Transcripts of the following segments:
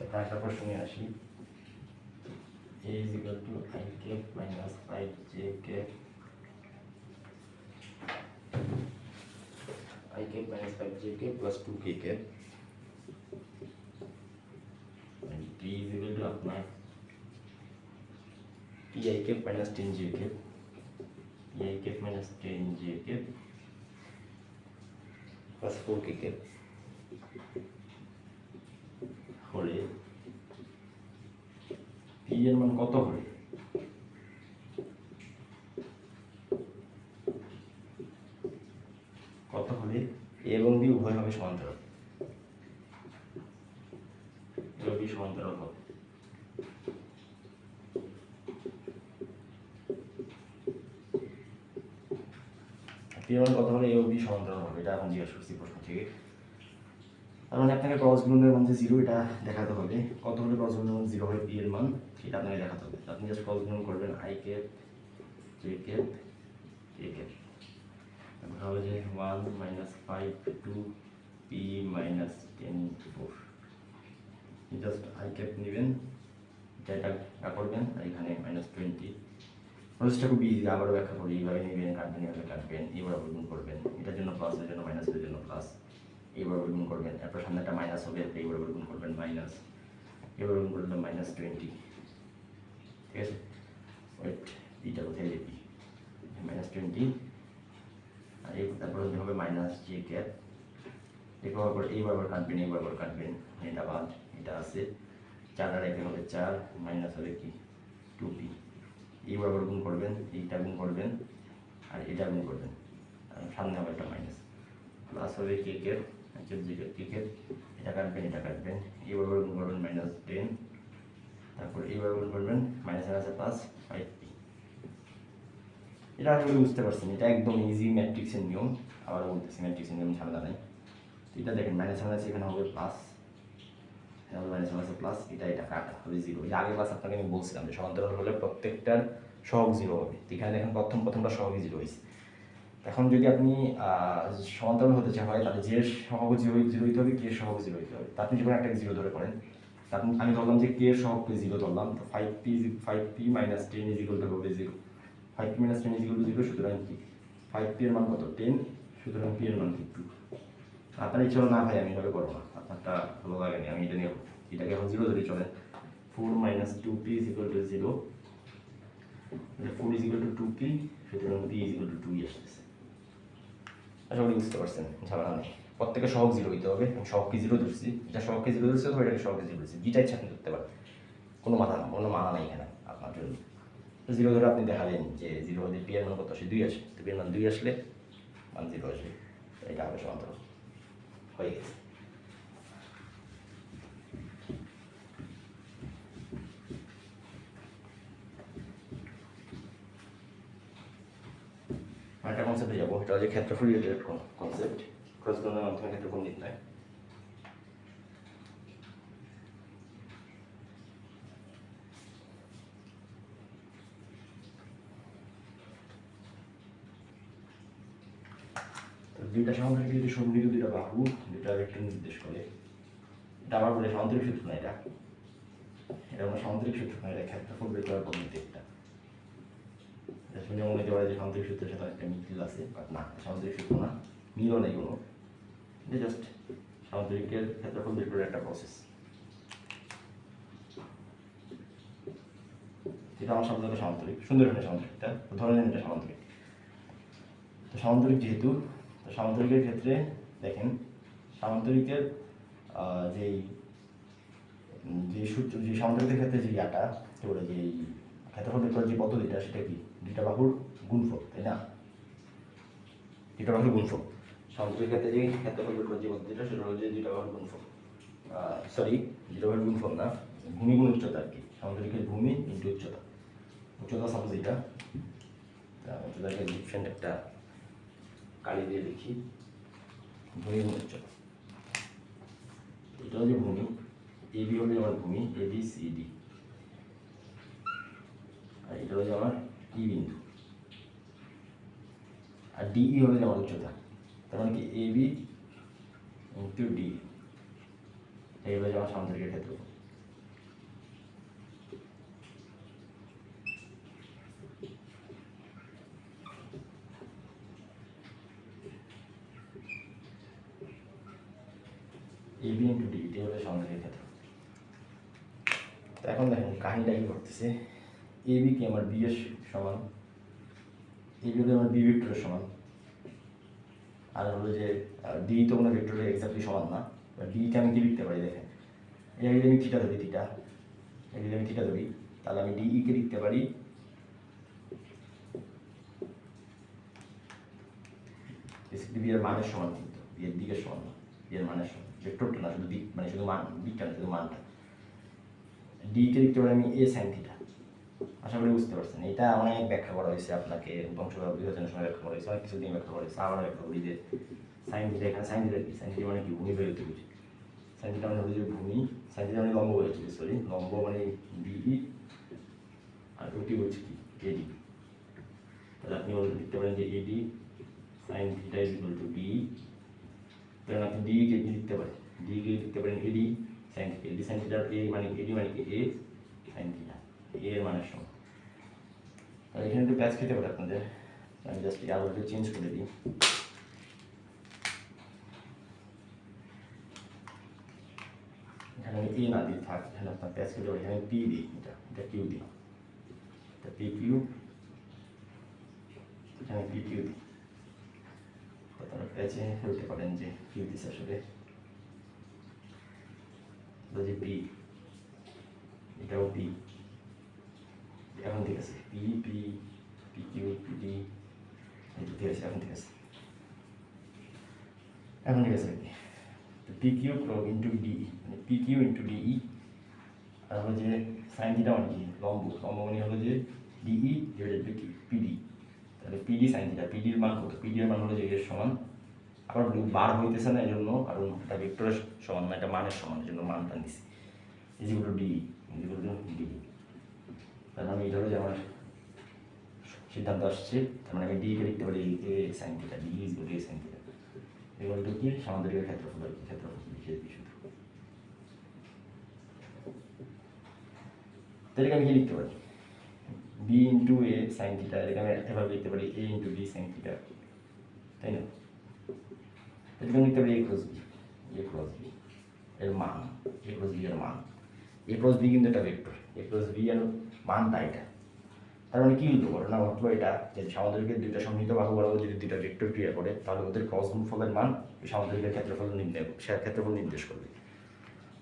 তারপর একটা প্রশ্ন নিয়ে আসি। A is equal to I cap minus 5J cap I cap minus 5J cap plus 2K cap and T is equal to আপনার TI cap minus 10J cap TI cap minus 10J cap plus 4K cap হলে P এর মান কত হবে? কত হলে A এবং B উভয় হবে সমান্তরাল? A ও B সমান্তরাল হবে। P এর মান কত হলে A ও B সমান্তরাল হবে, এটা এখন জিজ্ঞাসা করছি প্রশ্ন থেকে। তার মানে আপনাকে ক্রস গুণনের মান যে 0 এটা দেখাতে হবে। কত হলে ক্রস গুণনের মান 0 হয় P এর মান এটা আপনাকে দেখাতে হবে। আপনি জাস্ট ক্রস গুণন করবেন I cap J cap K cap, তাহলে যে 1 minus 5 2 P minus 10 4, just I cap নেবেন, এটা করবেন আর এখানে -20। প্রসেসটা খুব ইজি, আবারও ব্যাখ্যা করি। এইভাবে নেবেন, কাটবেন, এইভাবে কাটবেন, এইবার গুণ করবেন, এটার জন্য প্লাস, এর জন্য মাইনাস, এর জন্য প্লাস, এইবার গুণ করবেন, এরপর সামনে একটা মাইনাস হবে, এইবার গুণ করবেন মাইনাস, এবার গুণ করলে -20, ঠিক আছে। ওয়েট, এইটা কোথায় লিখি? -20 আর এই তারপর হবে মাইনাস J cap, এরপর এইবার কাটবেন, এইবার কাটবেন, এটা বাদ, এটা আছে 4 আর এখানে হবে 4, মাইনাস হবে কি 2P, এইবার গুণ করবেন, এইটা গুণ করবেন আর এটা গুণ করবেন, আর সামনে হবে একটা মাইনাস, প্লাস হবে K cap K cap, এটা কাটবেন, এটা কাটবেন, এইবার গুণ করবেন -10, তারপর এইবার গুণ করবেন মাইনাস আর আছে প্লাস 5P। এটা আসলে বুঝতে পারছেন, এটা একদম ইজি ম্যাট্রিক্সের নিয়ম। আবার বলতেছি, ম্যাট্রিক্সের নিয়ম ঝামেলা নাই। এটা দেখেন মাইনাস আছে, এখানে হবে প্লাস, এখানে মাইনাস আছে প্লাস, এটা কাটা হবে 0। এই আগের ক্লাস আপনাকে আমি বলছিলাম যে সমান্তরাল হলে প্রত্যেকটার সহগ 0 হবে। এখানে দেখেন প্রথমটা সহগই 0 হয়েছে। এখন যদি আপনি সমান্তরাল হতে চান হয়, তাহলে যে সহগ 0 হইতে হবে, কে সহগ 0 হইতে হবে। আপনি যখন একটা 0 ধরে করেন, আমি ধরলাম যে কে সহগকে 0 ধরলাম, তো 5p minus 10 is equal to হবে 0। 5p minus 10 is equal to 0, সুতরাং কি 5p এর মান কত? 10, সুতরাং p এর মান কি 2। আপনার ইচ্ছা না ভাই আমি এভাবে করবো না, আপনারটা ভালো লাগেনি, আমি এটা নিয়ে এটাকে এখন 0 ধরে চলেন। 4 minus 2p is equal to 0, 4 is equal to 2p, সুতরাং p is equal to 2 আসতেছে। আশা করি বুঝতে পারছেন, ঝামেলা নেই। প্রত্যেকে সহগ 0 হইতে হবে। আমি সহগকে 0 ধরছি, এটা সহগকে 0 ধরছি, অথবা এটাকে সহগকে 0 ধরছি, যেটা ইচ্ছা আপনি ধরতে পারেন, কোনো মানা নেই এখানে আপনার জন্য। 0 ধরে আপনি দেখালেন যে 0 হলে p এর মান কত আসে? 2 আসে, তো p এর মান 2 আসলে মান 0 আসবে, এটা হবে সমান্তরাল, হয়ে গেছে। একটা কনসেপ্টে যাবো, এটা হচ্ছে ক্ষেত্রফল রিলেটেড কনসেপ্ট। ক্রস গুণনের মাধ্যমে ক্ষেত্রফল নির্ণয়। দুইটা সমান্তরাল যদি সমমিত দুইটা বাহু দুইটা ভেক্টর নির্দেশ করে, এটা আবার বলে সামান্তরিক সূত্র না, এটা কোনো সামান্তরিক সূত্র না, এটা ক্ষেত্রফল বের করার পদ্ধতি একটা। শুনে মনে হতে পারে যে সামান্তরিক সূত্রের সাথে একটা মিল আছে, বাট না, সামান্তরিক সূত্র না, মিলও নেই কোনো, এটা জাস্ট সামান্তরিকের ক্ষেত্রফল বের করার একটা প্রসেস। এটা আমার সামনে সামান্তরিক, সুন্দর একটা সামান্তরিকটা ধরে নেন, এটা সামান্তরিক। তো সামান্তরিক যেহেতু, তো সামান্তরিকের ক্ষেত্রে দেখেন সামান্তরিকের যে সূত্র, যে সামান্তরিকের ক্ষেত্রে যে ইয়াটা কি বলে, যে ক্ষেত্রফল বের করার যে পদ্ধতিটা, সেটা কি দুইটা বাহুর গুণফল, তাই না? দুইটা বাহুর গুণফল। সামান্তরিক ক্ষেত্রে যে ক্ষেত্রফল বের করার যে পদ্ধতিটা, সেটা হলো যে দুইটা বাহুর গুণফল, সরি দুইটা বাহুর গুণফল না, ভূমি গুণ উচ্চতা আর কি। সামান্তরিকের ভূমি ইন্টু উচ্চতা, উচ্চতা সাপোজ এটা, উচ্চতাকে ডিফারেন্ট একটা কালি দিয়ে লিখি, ভূমি গুণ উচ্চতা। এটা হচ্ছে ভূমি, এবি হলে আমার ভূমি, ABCD, আর এটা হচ্ছে আমার ই বিন্দু, আর DE হলে আমার উচ্চতা। তার মানে কি AB ইন্টু DE, এই হলো আমার সামান্তরিকের ক্ষেত্রফল। এবি ইন্টু ডি, এটাই হলো সমান্তরালের ক্ষেত্র। তো এখন দেখেন কাহিনীটা কি করতেছে, এবি কি আমার বি এর সমান, এবি হলো আমার বি ভেক্টরের সমান, আর হলো যে ডি তো কোনো ভেক্টরের এক্স্যাক্টলি সমান না। ডিকে আমি কি লিখতে পারি দেখেন, এটা যদি আমি থিটা ধরি, থিটা এটা যদি আমি থিটা ধরি, তাহলে আমি ডিই কে লিখতে পারি বি এর মানের সমান, কিন্তু বি এর দিকের সমান না, বি এর মানের সমান, ভেক্টরটা না, শুধু দিক, মানে শুধু মান, দিকটা না, শুধু মানটা। ডি কে লিখতে পারি আমি এ সাইন থিটা। আশা করি বুঝতে পারছেন। এটা অনেক ব্যাখ্যা করা হয়েছে, আপনাকে বংশগত বিভাজনের সময় ব্যাখ্যা করা হয়েছে, অনেক কিছু দিয়ে ব্যাখ্যা করা হয়েছে। আবার ব্যাখ্যা করি যে সাইন থিটা, এখানে সাইন থিটা কি, সাইন থিটা মানে কি, ভূমি বেরোতে বুঝি। সাইন থিটা মানে হলো যে ভূমি, সাইন থিটা মানে লম্ব বেরোতে, সরি লম্ব মানে ডিই, আর ওটি বলছি কি এডি। তাহলে আপনি লিখতে পারেন যে AD sine theta is equal to D. তাহলে আপনি ডি কে লিখতে পারেন, ডি কে লিখতে পারেন এডি সাইন থিটা, এডি সাইন থিটার এ মানে এডি মানে কি এ সাইন থিটা, এ এর মানের সমান। আর এখানে একটু প্যাচ খেতে পারে আপনাদের, আমি জাস্ট আবার একটু চেঞ্জ করে দিই। এখানে আমি এ না দিই, থাক, এখানে আপনার প্যাচ খেতে পারে, এখানে পি দিই, এটা কিউ দিই, এটা পি কিউ, এখানে পি কিউ দিই। আপনারা প্যাচে ফেলতে পারেন যে কিউ দিচ্ছে আসলে যে পি, এটাও পি। এখন ঠিক আছে, P P P Q P D, ঠিক আছে, এখন ঠিক আছে, এখন ঠিক আছে। পি কিউ ইন্টু ডি, মানে পি কিউ ইন্টু ডিই, আর হলো যে সাইন থিটা মানে কি, লম্ব, লম্ব মানে হলো যে ডিই ডিভাইডেড বাই পিডি। তাহলে পিডি সাইন থিটা, পিডির মান কত, পিডির মান হলো যে এর সমান, আবার বার হইতেছে না এই জন্য, কারণ এটা ভেক্টরের সমান না, এটা মানের সমান, এই জন্য মানটা নিচ্ছি, is equal to D, is equal to D. তাহলে আমি এটা হলো যে আমার সিদ্ধান্ত আসছে, তার মানে আমি ডি কে লিখতে পারি A sine theta, D is equal to A sine theta, equal to কি সামান্তরিকের ক্ষেত্রফল, আর কি ক্ষেত্রফল লিখে দিই শুধু। তাহলে আমি কি লিখতে পারি, বি ইন্টু এ সাইন থিটা, এটাকে আমি এভাবে লিখতে পারি এ ইন্টু বি সাইন থিটা, তাই না? এটাকে আমি লিখতে পারি এ ক্রস বি, এ ক্রস বি এর মান, এ ক্রস বি এর মান, এ ক্রস বি কিন্তু একটা ভেক্টর, এ ক্রস বি এর মানটা এটা। তার মানে কি হলো, ঘটনা ঘটলো এটা যে সামান্তরিকের দুইটা সমৃদ্ধ বাহু বরাবর যদি দুইটা ভেক্টর ক্রিয়া করে, তাহলে ওদের ক্রস গুণফলের মান সামান্তরিকের ক্ষেত্রফল নির্দেশ করবে।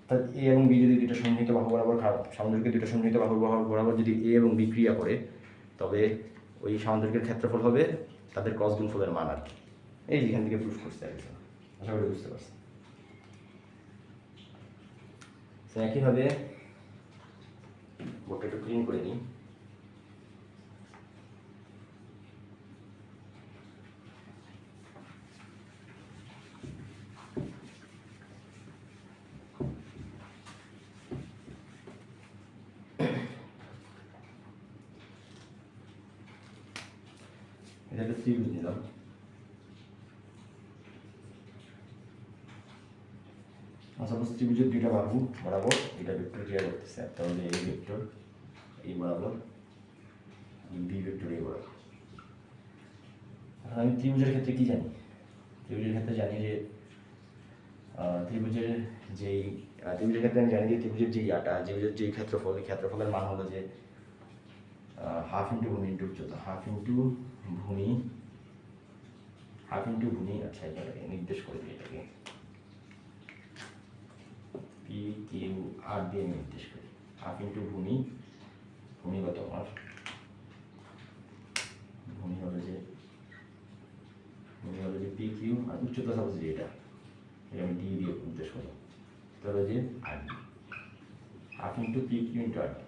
অর্থাৎ এ এবং বি যদি দুইটা সমন্বিত বাহু বরাবর, সামান্তরিকের দুইটা সমন্বিত বাহু বরাবর যদি এ এবং বি ক্রিয়া করে, তবে ওই সামান্তরিকের ক্ষেত্রফল হবে তাদের ক্রস গুণফলের মান আর কি। এই যেখান থেকে প্রুফ করতে আর কিছু, আশা করি বুঝতে পারছি। একইভাবে বোর্ডটা একটু ক্লিন করে নিই। এটা একটা ত্রিভুজ নিলাম, সাপোজ ত্রিভুজের দুইটা বাহু বরাবর দুইটা ভেক্টর ক্রিয়া করতেছে, একটা হলো এই ভেক্টর এই বরাবর, বি ভেক্টর এই বরাবর। আমি ত্রিভুজের ক্ষেত্রে কি জানি, ত্রিভুজের ক্ষেত্রে জানি যে ত্রিভুজের ক্ষেত্রে আমি জানি যে ত্রিভুজের যে ত্রিভুজের যে ক্ষেত্রফল, এই ক্ষেত্রফলের মান হলো যে হাফ ইন্টু ভূমি ইন্টু উচ্চতা, হাফ ইন্টু ভূমি, আচ্ছা এটাকে নির্দেশ করে দিই, এটাকে পি কিউ আর দিয়ে নির্দেশ করি, হাফ ইন্টু ভূমি কত আমার, ভূমি হলো যে পি কিউ, আর উচ্চতা সাপোজ যে এটা আমি ডি দিয়ে নির্দেশ করলাম, তাহলে যে R D, half into P Q into R D.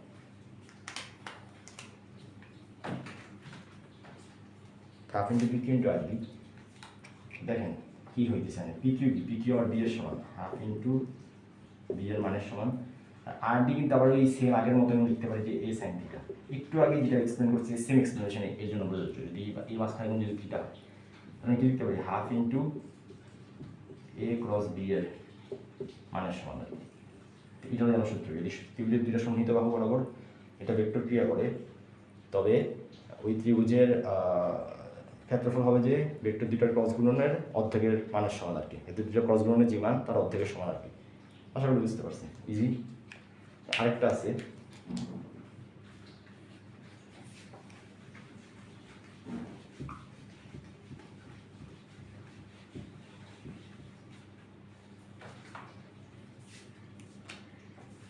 Half into P Q into R D, দেখেন কি হইতেছে, পি কিউ আর ডি এর সমান, হাফ ইন্টু বি এর মানের সমান, আর ডি কিন্তু আবার ওই সেম আগের মতো আমি লিখতে পারি যে এ সাইন থিটা, একটু আগে যেটা এক্সপ্লেন করছি সেম এক্সপ্লেনেশন এর জন্য প্রযোজ্য। যদি এই মাঝখানে যদি থিটা হয়, আমি কি লিখতে পারি হাফ ইন্টু এ ক্রস বি এর মানের সমান, এটা হলো আমার সূত্র। যদি ত্রিভুজের দুইটা সমন্বিত বাহু বরাবর এটা ভেক্টর ক্রিয়া করে, তবে ওই ত্রিভুজের ক্ষেত্রফল হবে যে ভেক্টর দুইটার ক্রস গুণনের অর্ধেকের মানের সমান আর কি, এতে দুটো ক্রস গুণনের যে মান তার অর্ধেকের সমান আর কি। আশা করি বুঝতে পারছেন, ইজি। আরেকটা আছে,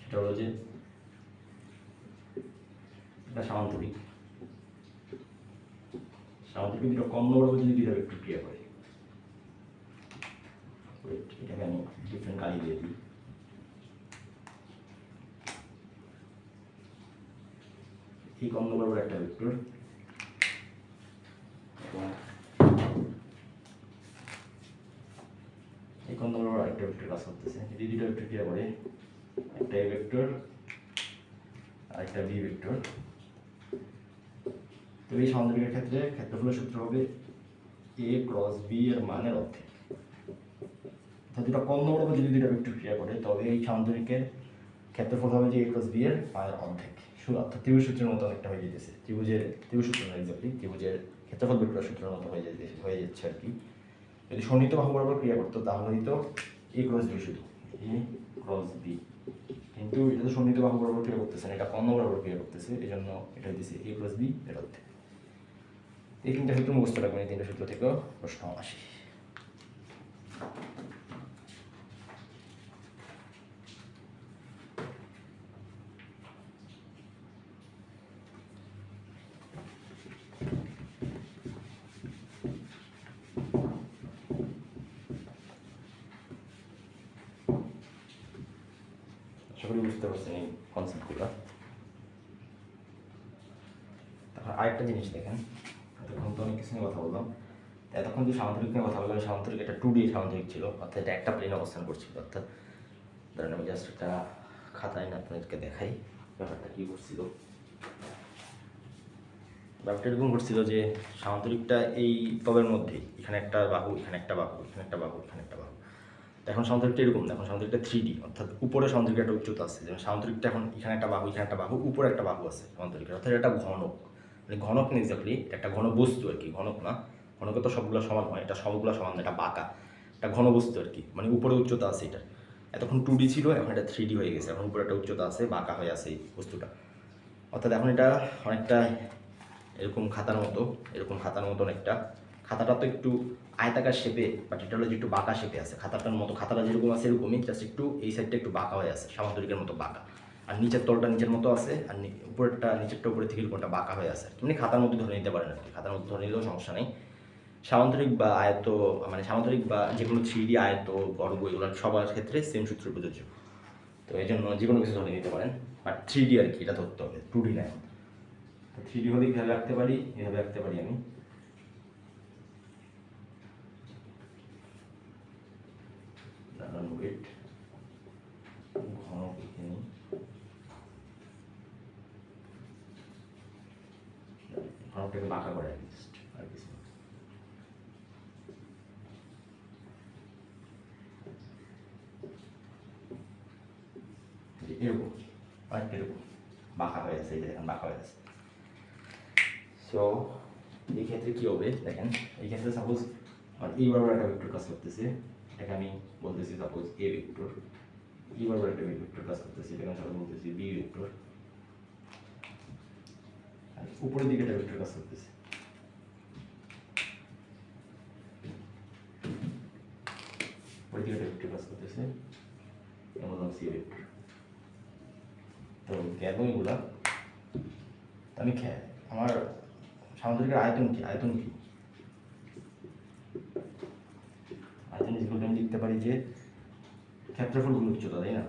সেটা হলো যে এটা সামান্তরিক। সামান্তরিক দুটো কম নম্বর যদি দুইটা ভেক্টর ক্রিয়া করে, এটাকে আমি ডিফারেন্ট কালি দিয়ে দিই। এই কম নম্বর একটা ভেক্টর এই কম নম্বর আরেকটা ভেক্টর কাজ করতেছে। যদি দুটো ভেক্টর ক্রিয়া করে, একটা এ ভেক্টর আর একটা বি ভেক্টর, তো এই সামান্তরিকের ক্ষেত্রে ক্ষেত্রফলের সূত্র হবে এ ক্রস বি এর মানের অর্ধেক। দুটো কম নম্বর যদি দুটো ভেক্টর ক্রিয়া করে, তবে এই সামান্তরিকের ক্ষেত্রফল হবে যে এ ক্রস বি এর মানের অর্ধেক। অর্থাৎ ত্রিভুজ সূত্রের মতো অনেকটা হয়ে যেতেছে। ত্রিভুজ সূত্র না, এক্স্যাক্টলি ত্রিভুজের ক্ষেত্রফল ভেক্টর সূত্রের মতো হয়ে যাচ্ছে আর কি। যদি সন্নিহিত বাহু বরাবর ক্রিয়া করতো তাহলে হয়তো এ ক্রস বি, শুধু এ ক্রস বি। কিন্তু এটা তো সন্নিহিত বাহু বরাবর ক্রিয়া করতেছে না, এটা কর্ণ বরাবর ক্রিয়া করতেছে, এই জন্য এটা দিচ্ছে এ ক্রস বি এর অর্ধেক। এই তিনটা সূত্র মুখস্থ রাখবেন, এই তিনটা সূত্র থেকেও প্রশ্ন আসে। আশা করি বুঝতে পারছেন এই কনসেপ্টগুলো। তারপর আরেকটা জিনিস দেখেন, এতক্ষণ তো অনেক কিছু নিয়ে কথা বললাম। এতক্ষণ যে সামান্তরিক নিয়ে কথা বললাম, সামান্তরিক এটা 2D সামান্তরিক ছিল, অর্থাৎ এটা একটা প্লেনে অবস্থান করছিল। অর্থাৎ ধরেন আমি জাস্ট একটা খাতায় না আপনাদেরকে দেখাই ব্যাপারটা কী করছিল। ব্যাপারটা এরকম ঘটছিল যে সামান্তরিকটা এই তবের মধ্যেই, এখানে একটা বাহু, এখানে একটা বাহু, এখানে একটা বাহু, এখানে একটা বাহু। এখন সামান্তরিকটা এরকম, এখন সামান্তরিকটা 3D, অর্থাৎ উপরে সামান্তরিকের একটা উচ্চতা আছে। যেমন সামান্তরিকটা এখন এখানে একটা বাহু, এখানে একটা বাহু, উপরে একটা বাহু আছে সামান্তরিকের, অর্থাৎ এটা ঘনক। মানে ঘনক না, এক্স্যাক্টলি একটা ঘন বস্তু আর কি, ঘনক না। ঘনকে তো সবগুলো সমান হয়, এটা সবগুলো সমান না, এটা বাঁকা, একটা ঘন বস্তু আর কি। মানে উপরে উচ্চতা আছে এটা। এতক্ষণ 2D ছিল, এখন এটা 3D হয়ে গেছে। এখন উপরে একটা উচ্চতা আছে, বাঁকা হয়ে আছে এই বস্তুটা। অর্থাৎ এখন এটা অনেকটা এরকম খাতার মতো অনেকটা। খাতাটা তো একটু আয়তাকার শেপে, বাট এটা হলো যে একটু বাঁকা শেপে আছে খাতাটার মতো। খাতাটা যেরকম আছে এরকমই, জাস্ট একটু এই সাইডটা একটু বাঁকা হয়ে আছে, সামান্তরিকের মতো বাঁকা। আর নিচের তলটা নিচের মতো আছে, আর উপরেরটা নিচেরটা উপরে থেকে এরকমটা বাঁকা হয়ে আছে। মানে খাতার মধ্যে ধরে নিতে পারেন আর কি, খাতার মধ্যে ধরে নিলেও সমস্যা নেই। সামান্তরিক বা আয়ত, মানে সামান্তরিক বা যে কোনো 3D আয়ত, বর্গ, এগুলো সবার ক্ষেত্রে সেম সূত্র প্রযোজ্য। তো এই জন্য যে কোনো কিছু ধরে নিতে পারেন, বাট 3D আর কি, এটা ধরতে হবে, 2D না। 3D হলে কীভাবে রাখতে পারি, এভাবে রাখতে পারি আমি। ওয়েট ঘনক এখানে, ঘনকটাকে বাঁকা করে আর কিছু। এরকম অনেকটা এরকম বাঁকা হয়ে আছে, এটা এখন বাঁকা হয়ে আছে। সো এই ক্ষেত্রে কী হবে দেখেন, এই ক্ষেত্রে সাপোজ আমার এই বরাবর একটা ভেক্টর কাজ করতেছে, এটাকে আমি বলতেছি সাপোজ এ ভেক্টর। এই বরাবর একটা ভেক্টর কাজ করতেছি, এটাকে আমি সাপোজ বলতেছি বি ভেক্টর। আর উপরের দিকে একটা ভেক্টর কাজ করতেছে, উপরের দিকে একটা ভেক্টর কাজ করতেছে, এমন সি ভেক্টর। তো গেল এগুলা। আমি আমার সামান্তরিকের আয়তন কি, আয়তন ইকুয়াল আমি লিখতে পারি যে ক্ষেত্রফল গুণ উচ্চতা, তাই না?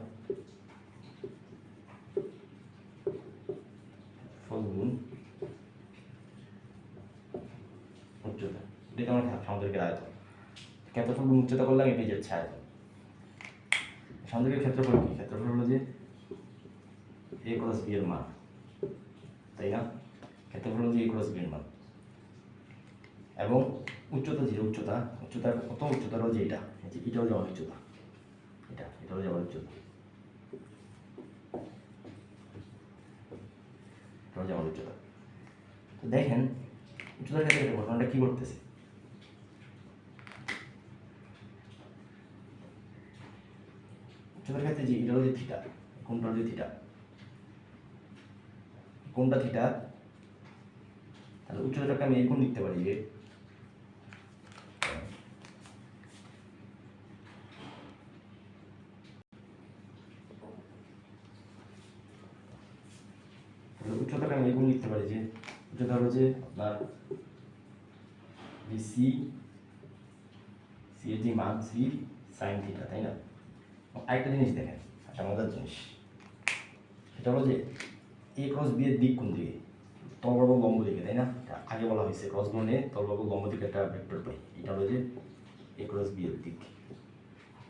ফল গুণ উচ্চতা, এটা আমার সামান্তরিকের আয়তন। ক্ষেত্রফল গুণ উচ্চতা করলাম, এটাই যাচ্ছে আয়তন। সামান্তরিকের ক্ষেত্রফল কি? ক্ষেত্রফল হলো যে এ ক্রস বি এর মান, তাই না? ক্ষেত্রফল হলো যে এ ক্রস বি এর মান, এবং উচ্চতা যে উচ্চতা কত, উচ্চতা হলো যে এটাও যেমন উচ্চতা, এটাও যেমন উচ্চতা, এটাও যেমন উচ্চতা। তো দেখেন উচ্চতার ক্ষেত্রে ঘটনাটা কি করতেছে। উচ্চতার ক্ষেত্রে যে এটা হলো যে থিটা, কোনটা হলো যে থিটা, কোনটা থিটা, তাহলে উচ্চতাটাকে আমি এরকম লিখতে পারি যে উচ্চতাকে আমি এরকম লিখতে পারি যে উচ্চতা হলো যে আপনার সি, সি এর যে মান সি সাইন থিটা, তাই না? আরেকটা জিনিস দেখেন, একটা মজার জিনিস, সেটা হলো যে এ ক্রস বি এর দিক কোন দিকে? তলবাহু লম্ব দিকে, তাই না? আগে বলা হয়েছে ক্রস গুণে তলবাহু লম্ব দিকে একটা ভেক্টর পাই, এটা হলো যে এ ক্রস বি এর দিক,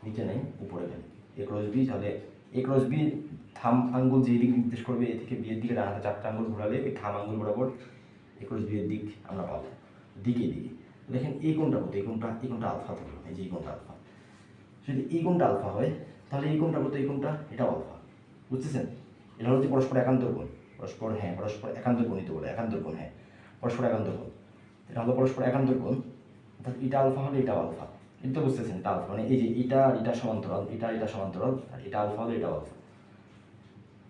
নিচে নেই উপরে গেলে এ ক্রস বি, তাহলে এ ক্রস বি থাম আঙ্গুল যেই দিক নির্দেশ করবে এ থেকে বি এর দিকে ডান হাতে 4টা আঙ্গুল ঘোরালে ওই থাম আঙ্গুল বরাবর এ ক্রস বি এর দিক আমরা পাবো, দিকে দিকে। দেখেন এই কোণটা কত? এই কোণটা আলফা ধরো, এই যে এই কোণটা আলফা। যদি এই কোণটা আলফা হয় তাহলে এই কোণটা কত? এই কোণটা এটাও আলফা, বুঝতেছেন? এটা হচ্ছে পরস্পর একান্তর কোণ, পরস্পর একান্তর কোণিত বলে, একান্তর কোণ, হ্যাঁ পরস্পর একান্তর কোণ। এটা হলো পরস্পর একান্তর কোণ, অর্থাৎ এটা আলফা হলে এটাও আলফা। এটা তো বুঝতেছেন, এটা আলফা, মানে এই যে এটা এটা সমান্তরাল, এটা সমান্তরাল, আর এটা আলফা হলে এটাও আলফা।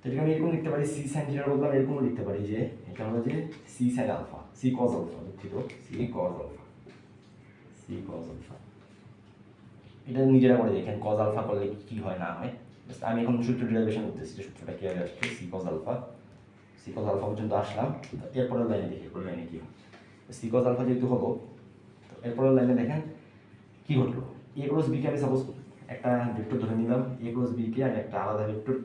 তো এটাকে আমি এরকম লিখতে পারি, সি সাইন থিটার বদলে আমি এরকম লিখতে পারি যে এটা হলো যে C sine alpha, C cos alpha, দুঃখিত, C cos alpha, C cos alpha. এটা নিজেরা করে দেখেন কজ আলফা করলে কি হয় না হয়। আমি এখন সূত্র ডেরিভেশন করতেছি, যে সূত্রটা কীভাবে আসছে, C cos alpha, C cos alpha পর্যন্ত আসলাম। তো এরপরের লাইনে দেখি, এরপরের লাইনে কী হয়। সি কজ আলফা যেহেতু হলো, তো এরপরের লাইনে দেখেন কী ঘটলো। এ ক্রস বিকে আমি সাপোজ একটা ভেক্টর ধরে নিলাম, এ ক্রস বিকে আমি একটা আলাদা ভেক্টর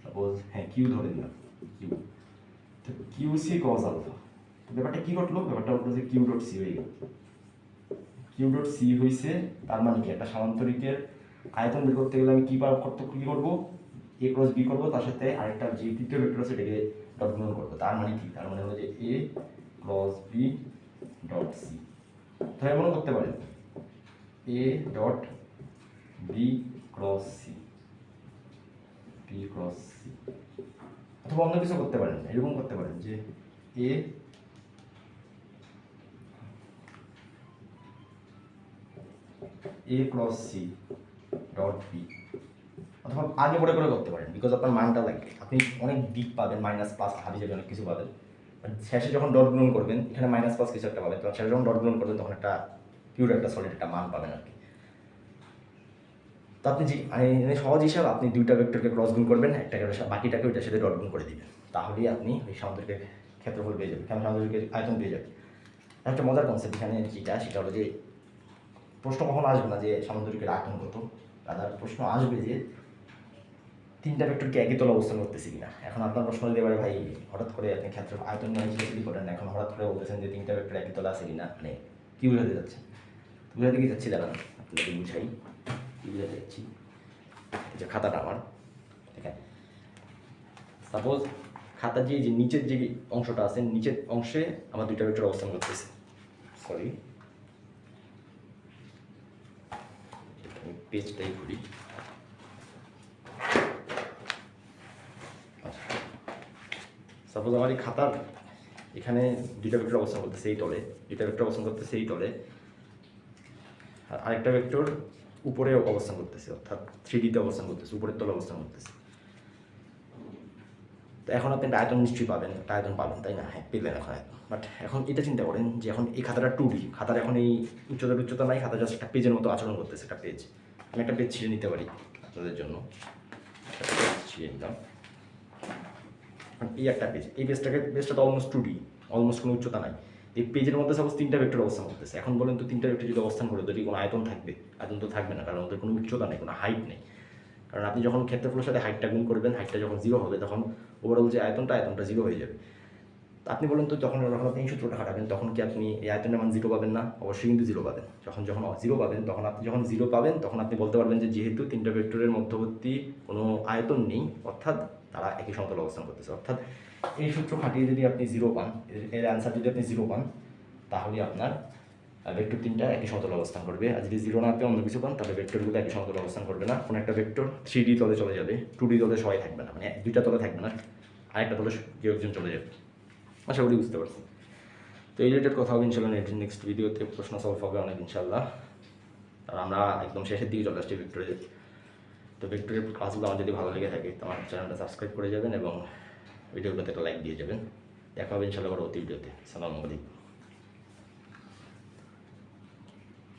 সাপোজ হ্যাঁ কিউ ধরে নিলাম, কিউ। তো কিউ সি কজ আলফা, তো ব্যাপারটা কী ঘটলো? ব্যাপারটা ঘটলো যে কিউ ডট সি হয়ে গেল। কিউ ডট সি হয়েছে, তার মানে কি একটা সামান্তরিকের আয়তন বের করতে গেলে আমি কী করবো? এ ক্রস বি করবো, তার সাথে আরেকটা যে তৃতীয় ভেক্টর আছে এটাকে ডট গুণন করবো। তার মানে কি? তার মানে হলো যে A cross B dot C. তো এমনও করতে পারেন A dot B cross C, B cross C, অথবা অন্য কিছু করতে পারেন, এরকম করতে পারেন যে A cross C dot B, অথবা আগে পরে করে করতে পারেন, বিকজ আপনার মানটা লাগবে। আপনি অনেক দিক পাবেন, মাইনাস প্লাস হাবি যাবে, অনেক কিছু পাবেন। শেষে যখন ডট গুণন করবেন এখানে মাইনাস প্লাস কিছু একটা পাবেন, তখন শেষে যখন ডট গুণন করবেন তখন একটা পিওর একটা সলিড একটা মান পাবেন আর কি। তো আপনি যে সহজ হিসাব, আপনি দুইটা ভেক্টরকে ক্রস গুণ করবেন, একটাকে বাকিটাকে ওইটার সাথে ডট গুণ করে দিবেন, তাহলেই আপনি ওই সামান্তরিকের ক্ষেত্রফল পেয়ে যাবেন, সামান্তরিকের আয়তন পেয়ে যাবেন। একটা মজার কনসেপ্ট এখানে যেটা, সেটা হলো যে প্রশ্ন কখনো আসবে না যে সামান্তরিকের আয়তন কত, তাদের প্রশ্ন আসবে যে তিনটা ভেক্টরকে একই তলে অবস্থান করতেছি কিনা। এখন আপনার প্রশ্ন হতে পারে, ভাই হঠাৎ করে আপনি ক্ষেত্র আয়তন নিয়ে হিসেবে করেন, এখন হঠাৎ করে বলতেছেন যে তিনটা ভেক্টর একই তলে আছে কিনা, মানে কী বোঝাতে যাচ্ছে? বোঝাতে কি যাচ্ছি দাঁড়ান আপনাকে বুঝাই, কী বোঝাতে যাচ্ছি। এই যে খাতাটা আমার, দেখেন সাপোজ খাতার যে নিচের যে অংশটা আছে, নিচের অংশে আমার দুইটা ভেক্টর অবস্থান করতেছে, সরি পেজটাই ঘুরি। সাপোজ আমার এই খাতার এখানে দুইটা ভেক্টর অবস্থান করতেছে এই তলে, দুইটা ভেক্টর অবস্থান করতেছে এই তলে, আর আরেকটা ভেক্টর উপরে অবস্থান করতেছে, অর্থাৎ 3D-তে অবস্থান করতেছে, উপরের তলে অবস্থান করতেছে। তো এখন আপনি একটা আয়তন নিশ্চয়ই পাবেন, একটা আয়তন পাবেন, তাই না? হ্যাঁ পেলেন এখন আয়তন। বাট এখন এটা চিন্তা করেন যে এখন এই খাতাটা 2D, খাতার এখন এই উচ্চতা নাই, খাতা জাস্ট একটা পেজের মতো আচরণ করতেছে, একটা পেজ। আমি একটা পেজ ছিঁড়ে নিতে পারি আপনাদের জন্য, ছিঁড়ে নিলাম। এই একটা পেজ, এই পেজটা তো অলমোস্ট 2D, অলমোস্ট কোনো উচ্চতা নাই। এই পেজের মধ্যে সাপোজ তিনটা ভেক্টর অবস্থান করতেছে। এখন বলেন তো তিনটা ভেক্টর যদি অবস্থান করে যদি কোনো আয়তন থাকবে? আয়তন তো থাকবে না, কারণ ওদের কোনো উচ্চতা নেই, কোনো হাইট নেই। কারণ আপনি যখন ক্ষেত্রফলের সাথে হাইটটা গুণ করবেন, হাইটটা যখন 0 হবে তখন ওভারঅল যে আয়তনটা 0 হয়ে যাবে। আপনি বলেন তো যখন আপনি এই সূত্রটা খাটাবেন তখন কি আপনি এই আয়তনের মান 0 পাবেন না? অবশ্যই কিন্তু 0 পাবেন। যখন 0 পাবেন তখন আপনি যখন 0 পাবেন তখন আপনি বলতে পারবেন যে যেহেতু তিনটা ভেক্টরের মধ্যবর্তী কোনো আয়তন নেই, অর্থাৎ তারা একই সমতলে অবস্থান করতেছে। অর্থাৎ এই সূত্র খাটিয়ে যদি আপনি 0 পান, এর অ্যান্সার যদি আপনি 0 পান, তাহলে আপনার ভেক্টর তিনটা একই সমতলে অবস্থান করবে। আর যদি 0 না পেয়ে অন্য কিছু পান, তাহলে ভেক্টরগুলো একই সমতলে অবস্থান করবে না। কোনো একটা ভেক্টর 3D তলে চলে যাবে, 2D তলে সবাই থাকবে না, মানে দুইটা তলে থাকবে না, আরেকটা তলে কেউ একজন চলে যাবে। আশা করি বুঝতে পারছি। তো এই রিলেটেড কথা হবে ইনশাল্লাহ নেক্সট ভিডিওতে, প্রশ্ন সলভ হবে অনেক ইনশাল্লাহ। আর আমরা একদম শেষের দিকে চলে আসছি ভেক্টরে। তো ভেক্টরের ক্লাসগুলো আমার যদি ভালো লেগে থাকে তো আমার চ্যানেলটা সাবস্ক্রাইব করে যাবেন এবং ভিডিওগুলোতে একটা লাইক দিয়ে যাবেন। দেখা হবে ইনশাআল্লাহ পরবর্তী ভিডিওতে। আসসালামু আলাইকুম।